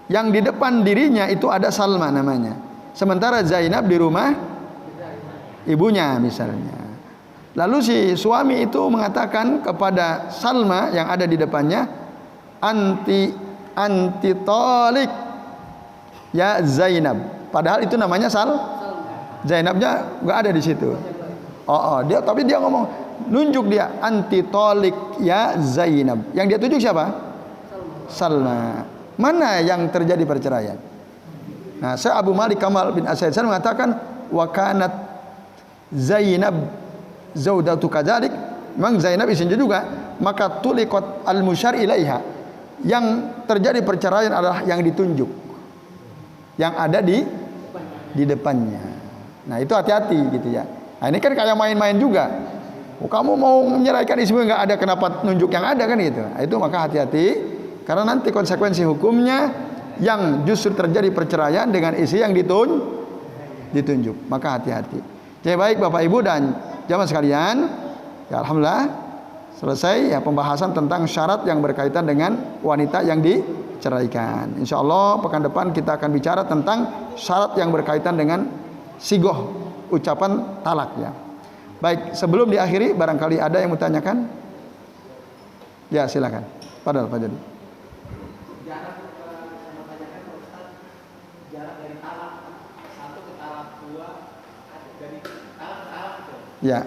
Yang di depan dirinya itu ada Salma namanya. Sementara Zainab di rumah ibunya misalnya. Lalu si suami itu mengatakan kepada Salma yang ada di depannya, anti talik ya Zainab. Padahal itu namanya Zainabnya nggak ada di situ. Tapi dia ngomong, nunjuk dia anti talik ya Zainab. Yang dia tunjuk siapa? Salma. Mana yang terjadi perceraian? Nah, saya Abu Malik Kamal bin Asyad mengatakan wa kanat Zainab zaudatu kadzalik. Memang Zainab istrinya juga, maka tuliqat al-musyar ilaiha. Yang terjadi perceraian adalah yang ditunjuk, yang ada di depannya. Nah itu hati-hati gitu ya. Nah ini kan kayak main-main juga. Kamu mau menyerahkan istrimu nggak ada, kenapa nunjuk yang ada kan gitu. Nah, itu maka hati-hati karena nanti konsekuensi hukumnya yang justru terjadi perceraian dengan istri yang ditunjuk. Maka hati-hati. Jadi baik Bapak Ibu dan jamaah sekalian, ya alhamdulillah selesai ya pembahasan tentang syarat yang berkaitan dengan wanita yang diceraikan. Insya Allah pekan depan kita akan bicara tentang syarat yang berkaitan dengan sigoh, ucapan talak ya. Baik, sebelum diakhiri barangkali ada yang mau tanyakan? Ya silakan. Padahal Pak Jadi. Ya.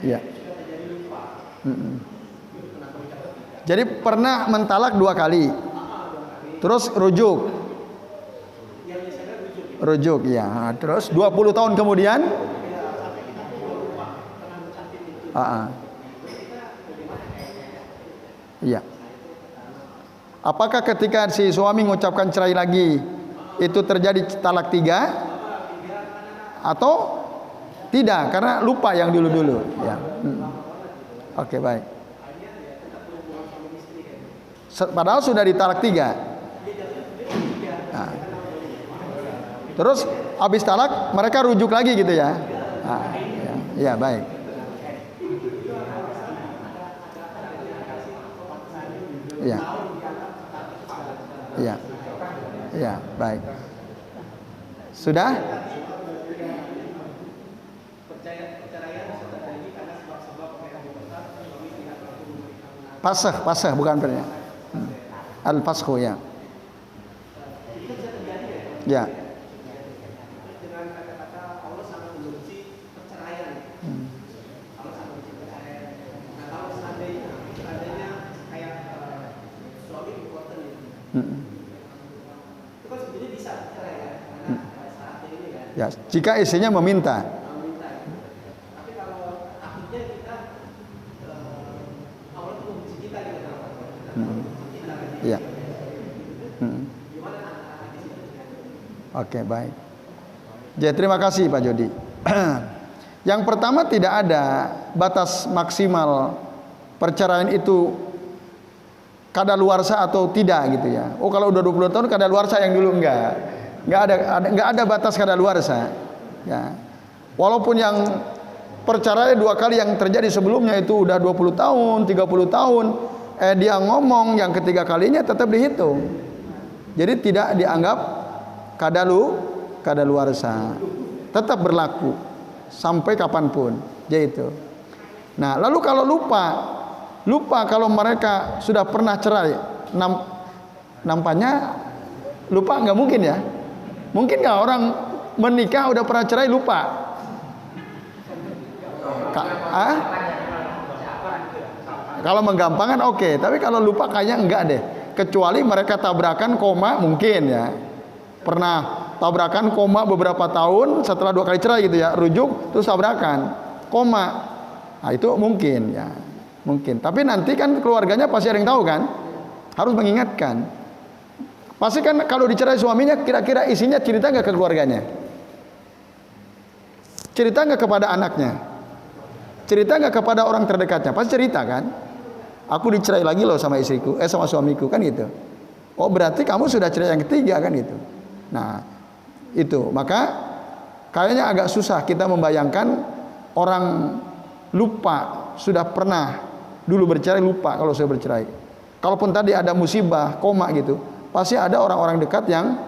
Ya. Jadi pernah mentalak 2 kali. Terus rujuk. Ya. Terus 20 tahun kemudian Iya. Apakah ketika si suami mengucapkan cerai lagi itu terjadi talak 3 atau tidak karena lupa yang dulu-dulu ya. Oke, baik. Padahal sudah ditalak 3. Nah. Terus habis talak mereka rujuk lagi gitu ya. Nah, ya, baik. Ya. Ya. Ya, baik. Sudah? Pasah bukan pernah. Al-faskhu ya. Ya. Ya, jika istrinya meminta. Ya. Oke, baik. Jadi terima kasih Pak Jody. Yang pertama, tidak ada batas maksimal perceraian itu kadaluarsa atau tidak gitu ya. Oh, kalau udah 20 tahun kadaluarsa, yang dulu enggak ada batas kadaluarsa ya. Walaupun yang perceraian 2 kali yang terjadi sebelumnya itu udah 20 tahun, 30 tahun, dia ngomong yang ketiga kalinya tetap dihitung. Jadi tidak dianggap kadaluarsa. Tetap berlaku sampai kapanpun. Jadi itu. Nah, lalu kalau lupa kalau mereka sudah pernah cerai, nampaknya lupa nggak mungkin ya. Mungkin nggak orang menikah udah pernah cerai lupa? Kalau menggampangkan oke, tapi kalau lupa kayaknya enggak deh. Kecuali mereka tabrakan koma mungkin ya. Pernah tabrakan koma beberapa tahun setelah 2 kali cerai gitu ya, rujuk terus tabrakan koma. Nah, itu mungkin ya. Mungkin. Tapi nanti kan keluarganya pasti ada yang tahu kan? Harus mengingatkan. Pasti kan kalau dicerai suaminya, kira-kira isinya cerita nggak ke keluarganya? Cerita nggak kepada anaknya? Cerita nggak kepada orang terdekatnya? Pasti cerita kan? Aku dicerai lagi loh sama istriku, sama suamiku kan gitu. Oh, berarti kamu sudah cerai yang ketiga kan gitu. Nah, itu. Maka kayaknya agak susah kita membayangkan orang lupa sudah pernah dulu bercerai, lupa kalau sudah bercerai. Kalaupun tadi ada musibah, koma gitu, pasti ada orang-orang dekat yang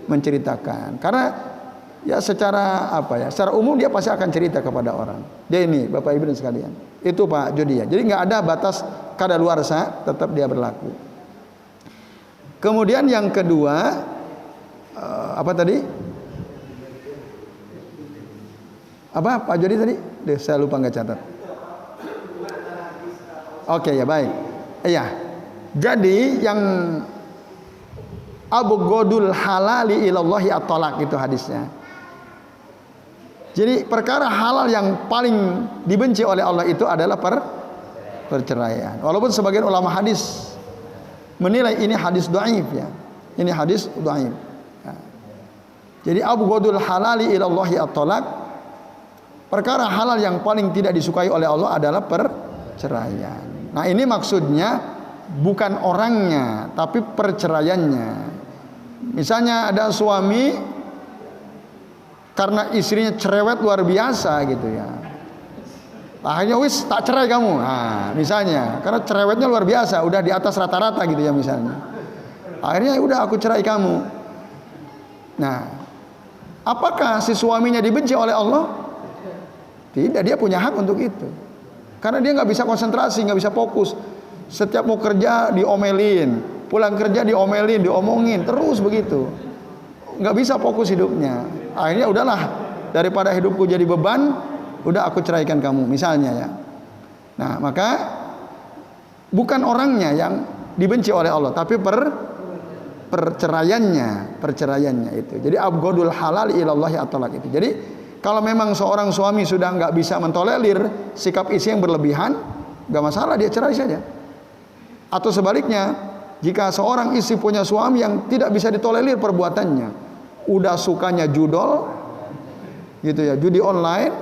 menceritakan. Karena ya secara secara umum dia pasti akan cerita kepada orang. Dia ini Bapak Ibu dan sekalian. Itu Pak Jody ya. Jadi nggak ada batas kadaluarsa, tetap dia berlaku. Kemudian yang kedua, apa tadi? Apa Pak Jody tadi? Saya lupa nggak catat. Oke ya, baik. Iya. Jadi yang abghadul halali ilallahi at-talaq itu hadisnya. Jadi perkara halal yang paling dibenci oleh Allah itu adalah perceraian. Walaupun sebagian ulama hadis menilai ini hadis dhaif ya. Ini hadis dhaif. Ya. Jadi abghadul halali ilallahi at-talaq. Perkara halal yang paling tidak disukai oleh Allah adalah perceraian. Nah, ini maksudnya bukan orangnya, tapi perceraiannya. Misalnya ada suami karena istrinya cerewet luar biasa gitu ya. Akhirnya wis tak cerai kamu. Nah, misalnya karena cerewetnya luar biasa, udah di atas rata-rata gitu ya misalnya. Akhirnya udah aku cerai kamu. Nah, apakah si suaminya dibenci oleh Allah? Tidak, dia punya hak untuk itu. Karena dia nggak bisa konsentrasi, nggak bisa fokus. Setiap mau kerja diomelin, pulang kerja diomelin, diomongin, terus begitu. Nggak bisa fokus hidupnya. Akhirnya udahlah, daripada hidupku jadi beban, udah aku ceraikan kamu, misalnya ya. Nah, maka bukan orangnya yang dibenci oleh Allah, tapi perceraiannya itu. Jadi abghadul halal ilallahi at-talaq itu. Jadi Kalau memang seorang suami sudah nggak bisa mentolerir sikap istri yang berlebihan, nggak masalah, dia cerai saja. Atau sebaliknya, jika seorang istri punya suami yang tidak bisa ditolerir perbuatannya, udah sukanya judol, gitu ya, judi online,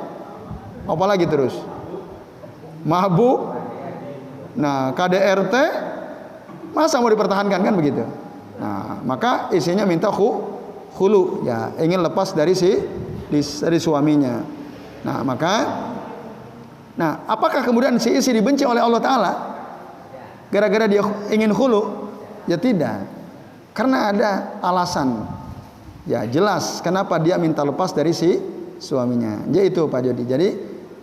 apalagi terus, mabuk, nah KDRT, masa mau dipertahankan kan begitu? Nah, maka istrinya minta khulu, ya, ingin lepas dari suaminya. Nah, apakah kemudian si istri dibenci oleh Allah Ta'ala gara-gara dia ingin khulu? Ya tidak, karena ada alasan, ya jelas kenapa dia minta lepas dari si suaminya. Yaitu Pak Jody. Jadi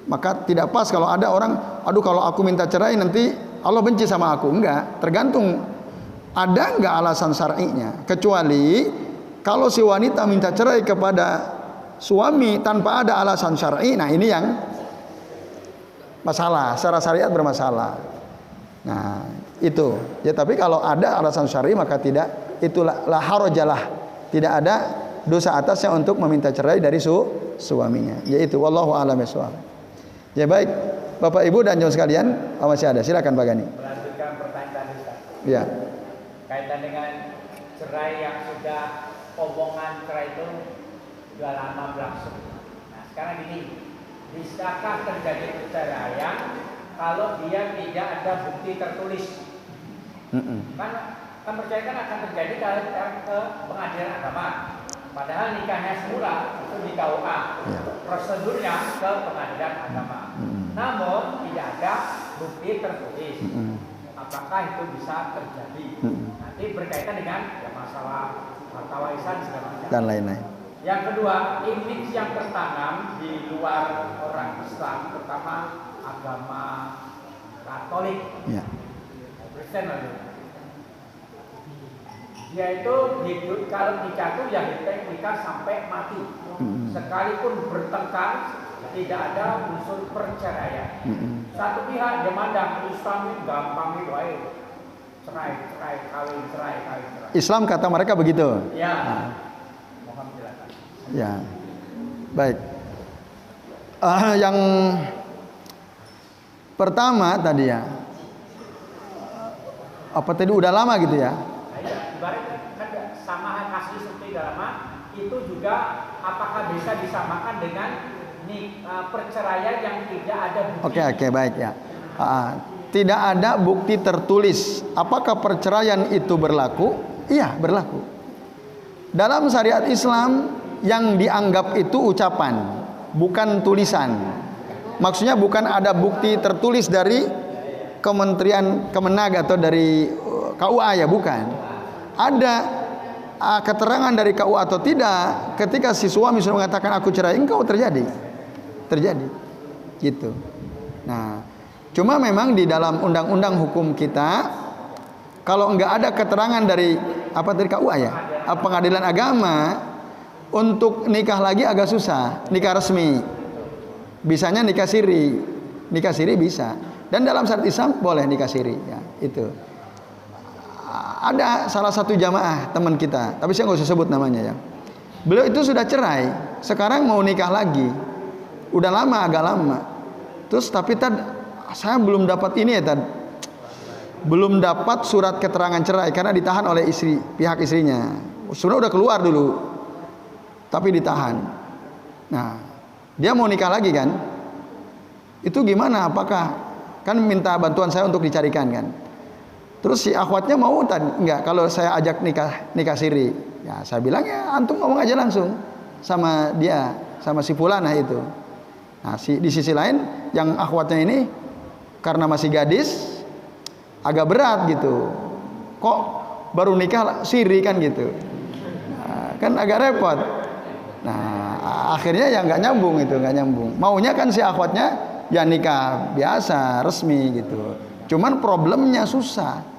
maka tidak pas kalau ada orang, aduh kalau aku minta cerai nanti Allah benci sama aku. Enggak, tergantung ada enggak alasan syar'inya. Kecuali kalau si wanita minta cerai kepada suami tanpa ada alasan syar'i, nah ini yang masalah, secara syariat bermasalah. Nah, itu. Ya, tapi kalau ada alasan syar'i maka tidak, itulah la harajalah. Tidak ada dosa atasnya untuk meminta cerai dari suaminya. Yaitu wallahu a'lam bishawab. Ya baik, Bapak Ibu dan jemaah sekalian, masih ada. Silakan Pak Gani. Melanjutkan pertanyaan Ustaz. Ya. Kaitan dengan cerai yang sudah omongan cerai itu sudah lama berlangsung. Nah, sekarang gini, bisakah terjadi perceraian kalau dia tidak ada bukti tertulis? Kan perceraian akan terjadi kalau ke pengadilan agama. Padahal nikahnya semula itu di KUA, prosedurnya ke pengadilan agama. Namun tidak ada bukti tertulis. Apakah itu bisa terjadi? Nanti berkaitan dengan ya, masalah harta warisan segala macam dan lain-lain. Yang kedua, image yang tertanam di luar orang Islam, terutama agama Katolik, Kristen lagi. Yaitu hidup kalau nikah itu yang nikah sampai mati. Sekalipun bertengkar tidak ada unsur perceraian. Satu pihak dia mandang Islam itu gampang itu aja. Cerai, kawin. Islam kata mereka begitu. Ya. Mohon silakan. Ya. Baik. Yang pertama tadi ya. Apa tadi udah lama gitu ya? Ibaratnya kan sama kasus seperti lama itu juga apakah bisa disamakan dengan perceraian yang tidak ada bukti? Oke, baik ya. Tidak ada bukti tertulis. Apakah perceraian itu berlaku? Iya, berlaku. Dalam syariat Islam yang dianggap itu ucapan, bukan tulisan. Maksudnya bukan ada bukti tertulis dari Kementerian Kemenag atau dari KUA, ya bukan. Ada keterangan dari KUA atau tidak, ketika si suami sudah mengatakan aku cerai engkau, terjadi gitu. Nah, cuma memang di dalam undang-undang hukum kita, kalau enggak ada keterangan dari dari KUA ya, pengadilan agama, untuk nikah lagi agak susah. Nikah resmi bisanya nikah siri bisa. Dan dalam syariat Islam boleh nikah siri ya, itu. Ada salah satu jamaah teman kita, tapi saya nggak usah sebut namanya ya. Beliau itu sudah cerai, sekarang mau nikah lagi. Udah lama, agak lama. Terus tapi saya belum dapat ini ya, belum dapat surat keterangan cerai karena ditahan oleh pihak istrinya. Sudah keluar dulu, tapi ditahan. Nah, dia mau nikah lagi kan? Itu gimana? Apakah kan minta bantuan saya untuk dicarikan kan? Terus si akhwatnya mau enggak kalau saya ajak nikah siri? Ya, saya bilang ya antum ngomong aja langsung sama dia, sama si fulanah itu. Nah, di sisi lain yang akhwatnya ini karena masih gadis agak berat gitu. Kok baru nikah siri kan gitu. Nah, kan agak repot. Nah, akhirnya ya nggak nyambung. Maunya kan si akhwatnya ya nikah biasa, resmi gitu. Cuman problemnya susah.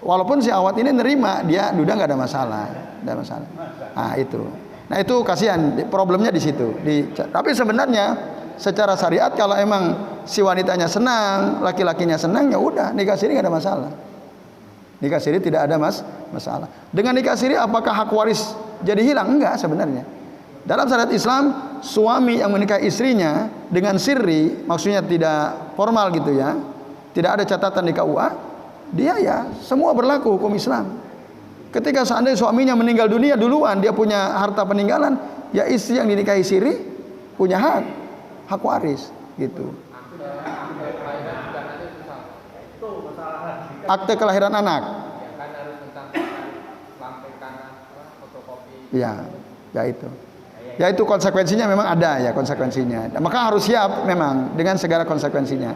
Walaupun si akhwat ini nerima, dia udah nggak ada masalah. Nah, itu. Nah, itu kasihan, problemnya di situ. Tapi sebenarnya secara syariat kalau emang si wanitanya senang, laki-lakinya senang, ya udah nikah siri nggak ada masalah. Nikah siri tidak ada masalah. Dengan nikah siri apakah hak waris jadi hilang? Enggak sebenarnya. Dalam syariat Islam suami yang menikahi istrinya dengan sirri, maksudnya tidak formal gitu ya, tidak ada catatan di KUA, dia ya semua berlaku hukum Islam. Ketika seandainya suaminya meninggal dunia duluan, dia punya harta peninggalan, ya istri yang dinikahi sirri punya hak waris gitu. Akte kelahiran anak. Ya, ya itu. Ya itu konsekuensinya memang ada ya konsekuensinya. Maka harus siap memang dengan segala konsekuensinya.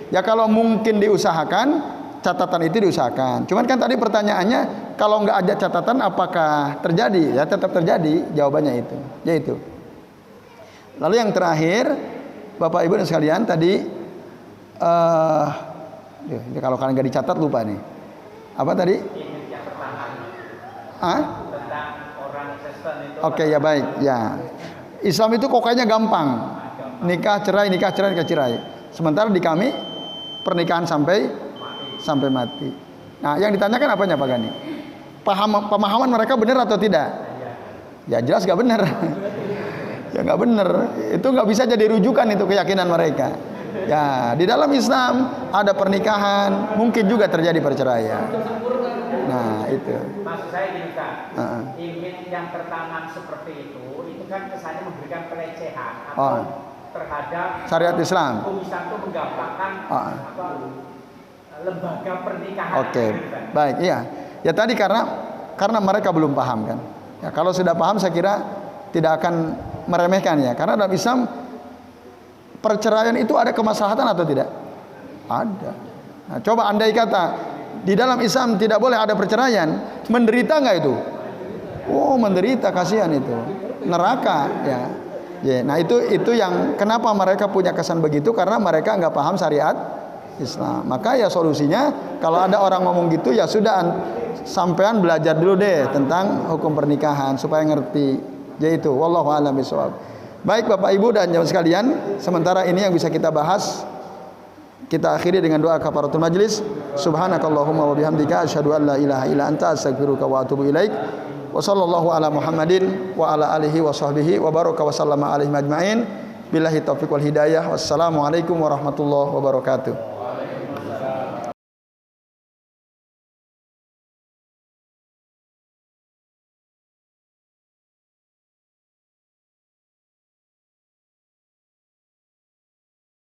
Ya kalau mungkin diusahakan, catatan itu diusahakan. Cuman kan tadi pertanyaannya, kalau nggak ada catatan apakah terjadi? Ya tetap terjadi. Jawabannya itu. Ya itu. Lalu yang terakhir, Bapak Ibu dan sekalian tadi, kalau kalian nggak dicatat lupa nih. Apa tadi? Oke, ya baik, ya. Islam itu kokainya gampang. Nikah cerai, nikah cerai, nikah cerai. Sementara di kami pernikahan sampai mati. Nah, yang ditanyakan apanya Pak Gani? Pemahaman mereka benar atau tidak? Ya jelas nggak benar. Ya nggak benar. Itu nggak bisa jadi rujukan itu keyakinan mereka. Ya di dalam Islam ada pernikahan, mungkin juga terjadi perceraian. Nah itu. Maksud saya gini Kak, image yang tertanam seperti itu kan kesannya memberikan pelecehan atau terhadap syariat Islam. Hukum Islam itu menggambarkan lembaga pernikahan. Oke, baik, iya. Ya tadi karena mereka belum paham kan. Ya kalau sudah paham saya kira tidak akan meremehkan ya. Karena dalam Islam perceraian itu ada kemaslahatan atau tidak? Ada. Nah, coba andai kata di dalam Islam tidak boleh ada perceraian, menderita nggak itu? Oh, menderita, kasihan itu. Neraka ya. Ya, nah itu yang kenapa mereka punya kesan begitu, karena mereka nggak paham syariat Islam. Maka ya solusinya kalau ada orang ngomong gitu ya sudah sampean belajar dulu deh tentang hukum pernikahan supaya ngerti. Yaitu wallahu a'lam bishawab. Baik Bapak Ibu dan jamaah sekalian, sementara ini yang bisa kita bahas. Kita akhiri dengan doa kafaratul majlis. Subhanakallahumma wa bihamdika asyhadu an la ilaha illa anta astaghfiruka wa atubu ilaik. Wa sallallahu ala Muhammadin wa ala alihi wa sahbihi wa baraka wa sallama alaihi majma'in. Billahi taufiq wal hidayah. Wassalamualaikum warahmatullahi wabarakatuh.